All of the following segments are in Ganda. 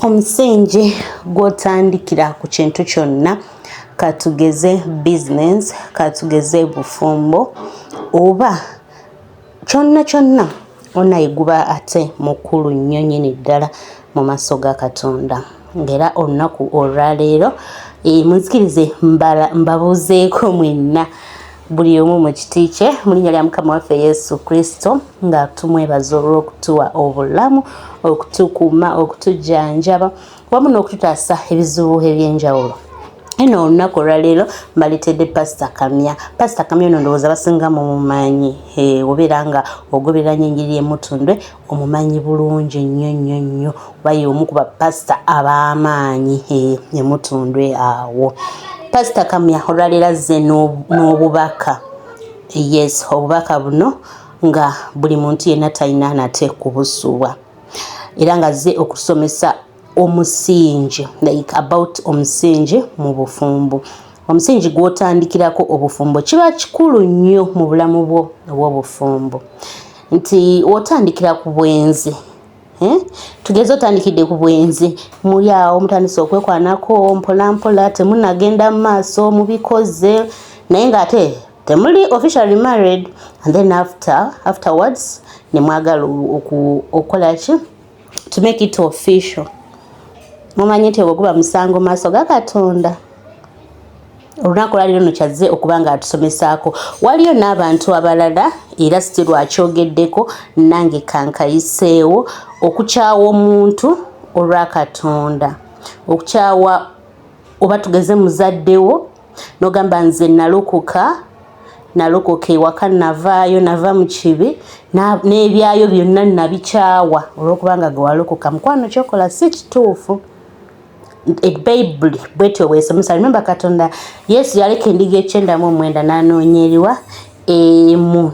Omusingi gwotandikira ku kintu kyonna, katugeze business, katugeze bufumbo, oba kyonna onayiguba ate mukulu nnyo nnyini ddala mu maaso ga Katonda. Ngera olunaku olwaleero munzikirize mbabuuzeeko mwenna buli omu mu kiti kye mu linnya lya Mukama waffe Yesu Kristo, nga tumwebaza olw'okutuwa obulamu, okutukuuma, okutujjanjaba wamu n'okututaasa ebizibu eby'enjawulo. Eno olunaku olwaleero mbaleetedde Pastor Kamya. Pastor Kamya ono ndowooza basinga mumumanyi, obeera nga ogoberera nnyo enjiri y'Emutundwe, omumanyi bulungi nnyo oba omu ku bapasita ab'amaanyi Emutundwe awo. Pastor Kamya olwaleero azze n'obubaka. Yes, obubaka buno nga buli muntu yenna talina nate kubusubwa, era nga azze okusomesa omusingi, like about omusingi mu bufumbo. Omusingi gwotandikirako obufumbo kiba kikulu nnyo mu bulamu bwo obw'obufumbo, nti otandikira ku bwenzi. Tugeze otandikidde ku bwenzi, muli awo mutandise okwekwanako mpola temunagenda mu maaso mubikoze, naye ng'ate temuli officially married, and then afterwards ne mwagala okukola ki, to make it official. Mumanyi nti oguba musango maaso ga Katonda. Olunaku lwali luno kyazze okuba nga atusomesaako. Waliyo n'abantu abalala era si lwakyogeddeko, nange kankayiseewo, okukyawa omuntu olwa Katonda. Okukyawa oba tugeze muzaddewo n'ogamba nze nalokoka ewaka, nava mu kibi, n'ebyayo byonna nabikyawa olw'okubanga gwe walokoka. Mukwano kyokola si kituufu. Ebbayibuli bwetyo bwesomesa. Remember Katonda Yesu yaleka endiga 99 n'anoonyerwa emu.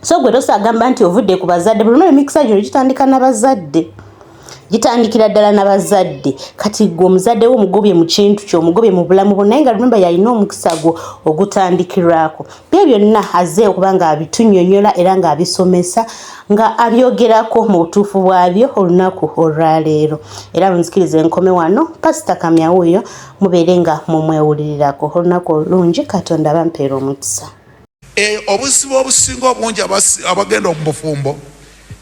So gwe tosagamba nti ovudde ku bazadde. Buli emikisa gino gitandika n'abazadde, gitandikira ddala n'abazadde. Kati gwe omuzadde wo omugobye mu kintu kyo, omugobye mu bulamu bwo, naye nga remember yalina omukisa gwo ogutandikirwako. Bye byonna azze okuba nga abitunnyonnyola era nga abisomesa, nga abyogerako mu butuufu bwabyo olunaku olwaleero. Era munzikirize enkome wano, Pastor Kamya wuuyo, mubeere nga mumwewulirirako. Olunaku olungi, Katonda bampeera omukisa. Obuzibu obusinga obungi abagenda mu bufumbo,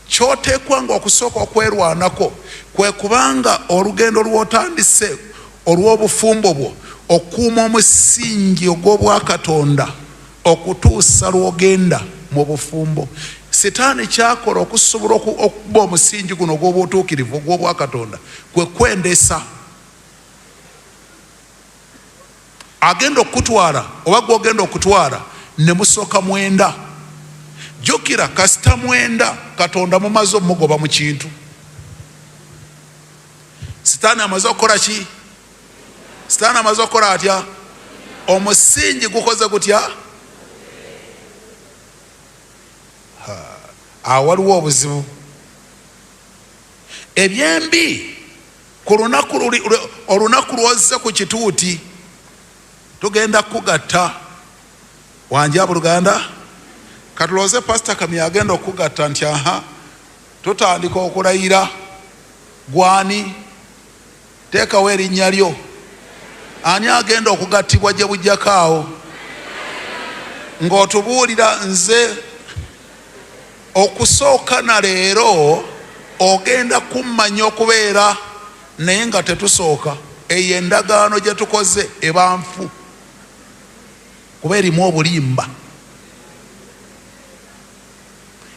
kyoteekwa nga okusooka okwerwanako kwe kubanga olugendo lw'otandise olw'obufumbo bwo okuuma omusingi ogw'obwa Katonda okutuusa lw'ogenda mu bufumbo. Sitaani kyakola okusobola okuba omusingi guno ogw'obutuukirivu ogw'obwa Katonda kwe kwendesa. Agenda okutwala oba gw'ogenda okutwala ne musooka mwenda. Jukira kasita mwenda Katonda mumaze omugoba mu kintu. Sitaani amaze okukola ki? Sitaani amaze okukola atya? Omusingi gukoze gutya? Waliwo obuzibu. Ebyembi ku olunaku lwozze ku kituuti tugenda kugatta. Wanjaba Luganda? Katuloze Pastor Kamya agenda okugatta nti tutandika okulayira. Gwani? Teekawo erinnya lyo. Ani agenda okugattibwa gye bujjakaawo? Ng'otubuulira nze okusooka na leero ogenda kummanya okubeera, naye nga tetusooka. Eyo endagaano gye tukoze eba nfu kuba erimu obulimba.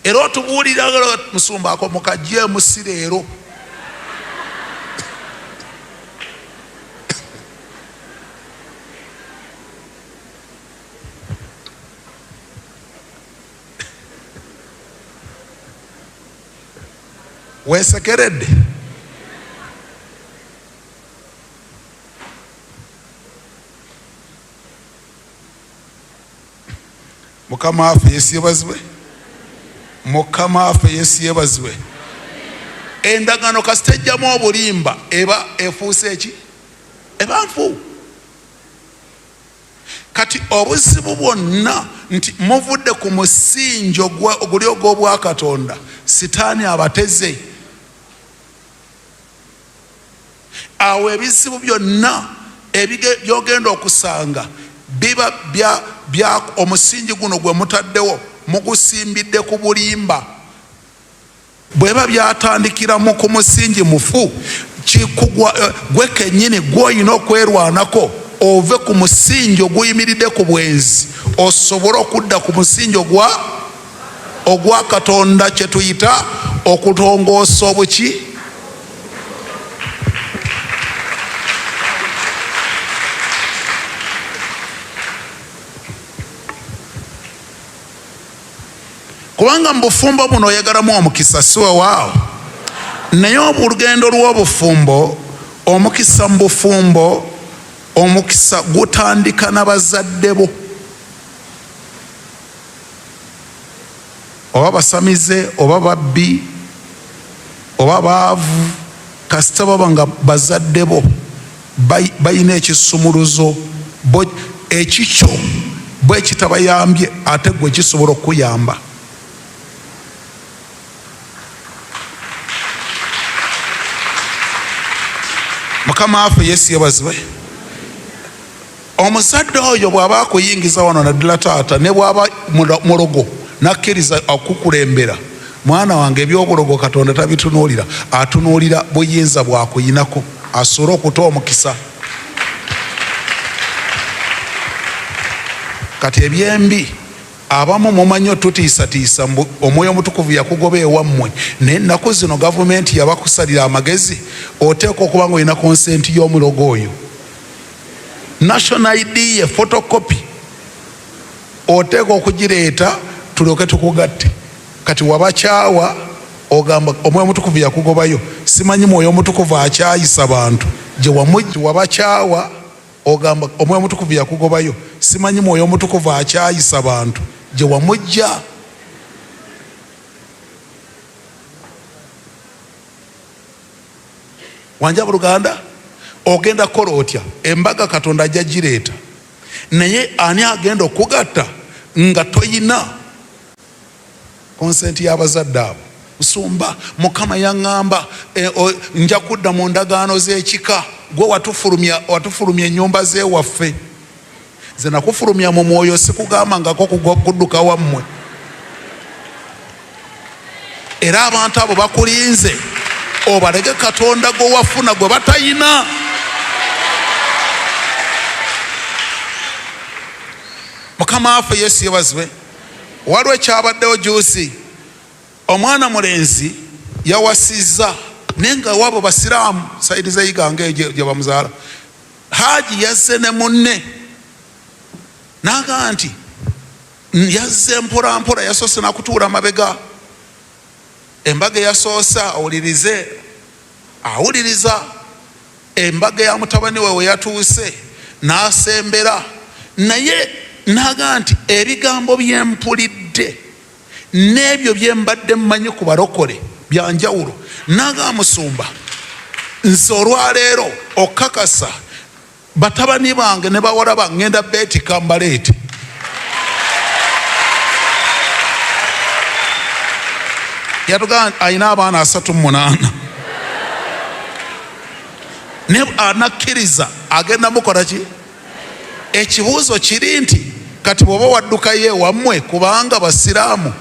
Era otubuulira musumba akomoka jeemu si leero. Weesekeredde? Mukama waffe Yesu yeebazibwe. Mukama waffe Yesu yeebazibwe. Endagaano kasita ejjamu obulimba eba efuuse eki? Eba nfu. Kati obuzibu bwonna nti muvudde ku musingi oguli ogw'obwa Katonda, Sitaani abateze. awo ebizibu byonna byogenda okusanga biba bya omusingi guno gwe mutaddewo mugusimbidde ku bulimba. Bweba byatandikira mu ku musingi mufu gwe kennyini gw'olina okwerwanako ove ku musingi oguyimiridde ku bwenzi osobole okudda ku musingi ogwa Katonda kye tuyita okutongoosa obuki. Kubanga mu bufumbo buno oyagalamu omukisa siwe waawo, naye olugendo lw'obufumbo omukisa mu bufumbo omukisa gutandika n'abazadde bo, oba basamize oba babbi oba baavu, kasita baba nga bazadde bo bayina ekisumuluzo ekikyo bwe kitabayambye ate gwe kisobola okuyamba. Mukama waffe Yesu yebazibwe. Omuzadde oyo bw'aba akuyingiza wano naddala taata ne bw'aba mulogo nakkiriza okukulembera, mwana wange ebyobulogo Katonda tabitunuulira, atunuulira buyinza bwakuyinako asobole okuta omukisa. Kati ebyembi abamu mumanyi otutiisatiisa omwoyo omutukuvu yakugoba ewammwe, naye ennaku zino gavumenti yabakusalira amagezi oteeka okuba nga olina konsenti y'omulogo oyo. National ID ye photocopy oteeka okugireeta tulyoke tukugatte. Kati wabakyawa ogamba omwoyo omutukuvu yakugobayo, simanyi mwoyo omutukuvu akyayisa bantu gye wamujja. Wabakyawa ogamba omwoyo omutukuvu yakugobayo, simanyi mwoyo omutukuvu akyayisa bantu gye wamujja. Wanja buluganda ogenda kukola otya? Embaga Katonda ajja gireeta, naye ani agenda okugatta nga toyina konsenti y'abazadde abo? Musumba, Mukama yaŋŋamba nja kudda mu ndagaano z'ekika. Gwe watufulumya ennyumba z'ewaffe, nze nakufulumya mu mwoyo, sikugambangako kudduka wammwe. Era abantu abo bakulinze obalege Katonda gwe wafuna gwe batayina. Mukama waffe Yesu yebazibwe. Waliwo ekyabaddewo juusi, omwana mulenzi yawasizza naye nga wabo basiraamu sayidi zeyiganga gye bamuzaala. Haji yazze ne munne naga nti yazze mpola mpola, yasoose nakutuula mabega. Embaga eyasoose awuliriza. Embaga ya mutabani we yatuuse n'asembera, naye naga nti ebigambo byempulidde n'ebyo byembadde mmanyi ku balokole byanjawulo. Naga Musumba, nze olwaleero okakasa batabani bange ne bawala bange ngenda beetika mbaleete. Yatugamba ayina abaana 38 ne anakkiriza agenda mukola ki? Ekibuuzo kiri nti kati bw'oba waddukayo ewammwe kubanga basiraamu,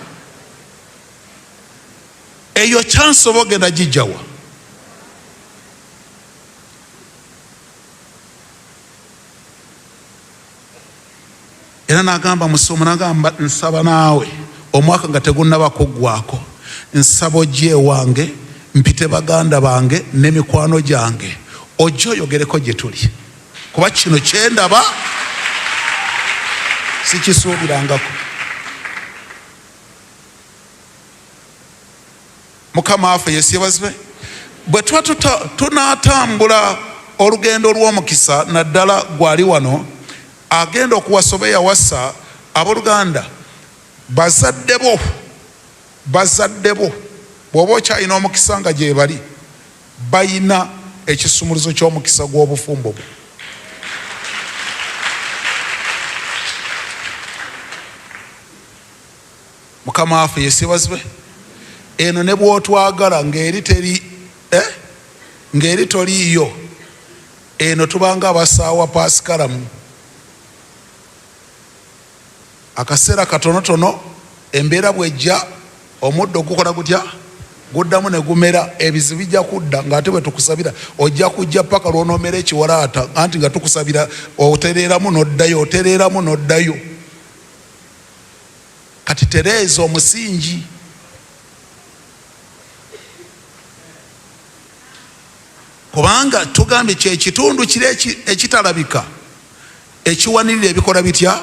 eyo chance oba ogenda gijjawa? Era nagamba Musoma, nagamba nsaba naawe omwaka nga tegunnaba kuggwako, nsaba ojje ewange mpite baganda bange n'emikwano gyange ojje oyogereko gye tuli, kuba kino kyendaba sikisuubirangako. Mukama waffe Yesu yebazibwe. Bwe tuba tunaatambula olugendo lw'omukisa, naddala gwali wano agenda okuwasoba yawasa abooluganda, bazadde bo bw'oba okyalina omukisa nga gye bali, bayina ekisumuluzo ky'omukisa gw'obufumbo bwo. Mukama waffe Yesu yebazibwe. Eno ne bw'otwagala ng'eri toliiyo, eno tubanga abasaawa pasikalamu akaseera katonotono embeera bwejja omuddo gukola gutya guddamu ne gumera ebizibu bijja kudda ng'ate bwe tukusabira ojja kujja paka lw'onoomera ekiwalaata anti nga tukusabira otereeramu n'oddayo otereeramu n'oddayo kati tereeza omusingi kubanga tugambye kyekitundu kiri ekitalabika ekiwanirira ebikola bitya